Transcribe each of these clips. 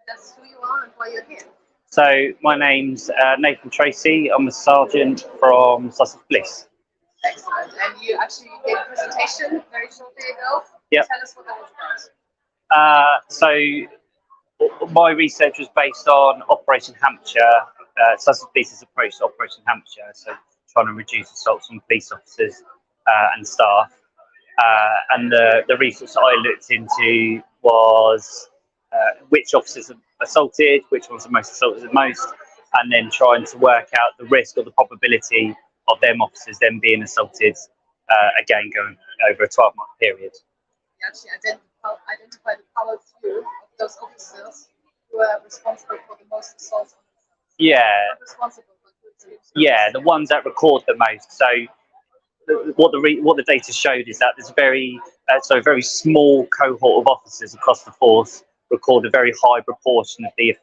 That's who you are and why you're here. So my name's Nathan Tracey. I'm a sergeant from Sussex Police. Excellent. And you actually gave a presentation very shortly ago. Yep. Tell us what that was about. So my research was based on Operation Hampshire, Sussex Police's approach to Operation Hampshire, so trying to reduce assaults on police officers and staff. And the research that I looked into was which officers are assaulted, which ones are most assaulted the most, and then trying to work out the risk or the probability of them officers then being assaulted again going over a 12-month period. You actually identify the power few of those officers who are responsible for the most assaults on themselves. Yeah. Not responsible, but yeah, the ones that record the most. So what the data showed is that there's a very small cohort of officers across the force record a very high proportion of the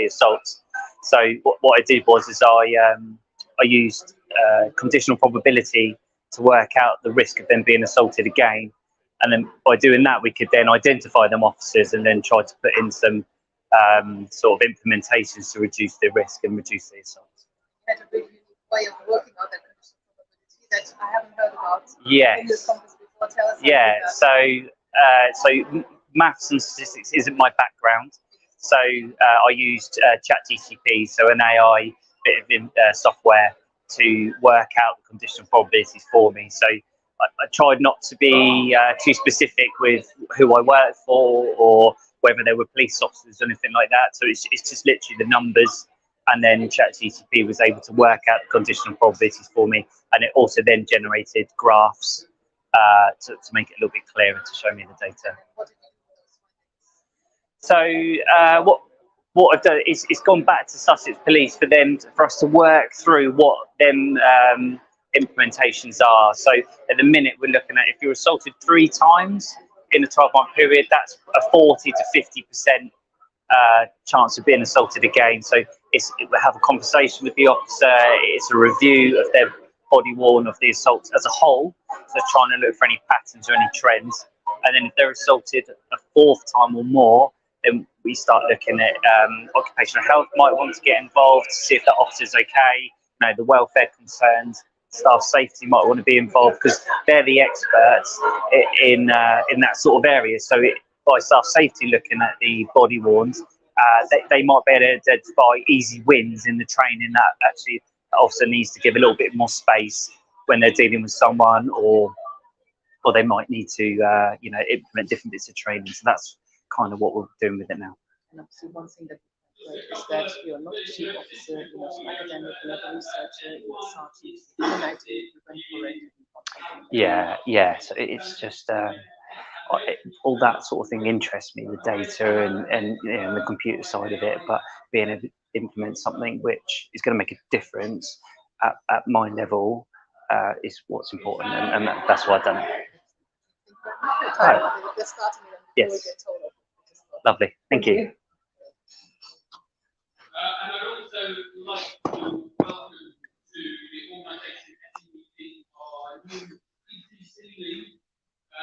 assaults. So what I did was I used conditional probability to work out the risk of them being assaulted again, and then by doing that we could then identify them officers and then try to put in some sort of implementations to reduce the risk and reduce the assaults. You had a really unique way of working out that conditional probability that I haven't heard about. Yes. In this conference before. Tell us. Yeah. So maths and statistics isn't my background. So I used ChatGPT, so an AI bit of software, to work out the conditional probabilities for me. So I tried not to be too specific with who I worked for or whether they were police officers or anything like that. So it's just literally the numbers, and then ChatGPT was able to work out the conditional probabilities for me, and it also then generated graphs to make it a little bit clearer to show me the data. So what I've done is it's gone back to Sussex Police for us to work through what them implementations are. So at the minute we're looking at, if you're assaulted 3 times in a 12-month period, that's a 40 to 50% chance of being assaulted again. So we have a conversation with the officer, it's a review of their body worn of the assault as a whole, so trying to look for any patterns or any trends. And then if they're assaulted a 4th time or more, then we start looking at occupational health might want to get involved to see if that officer's okay. The welfare concerns, staff safety might want to be involved because they're the experts in that sort of area. So by staff safety looking at the body worns, they might be able to identify easy wins in the training that actually the officer needs to give a little bit more space when they're dealing with someone, or they might need to implement different bits of training. So that's kind of what we're doing with it now. And obviously one thing that is that you're not a chief officer, you're not an academic, you're not a researcher, you're a sergeant, you're an IT. Yeah. So it's just all that sort of thing interests me, the data and the computer side of it, but being able to implement something which is going to make a difference at my level is what's important, and that's why I've done it. Right. Yes. Lovely. Thank you.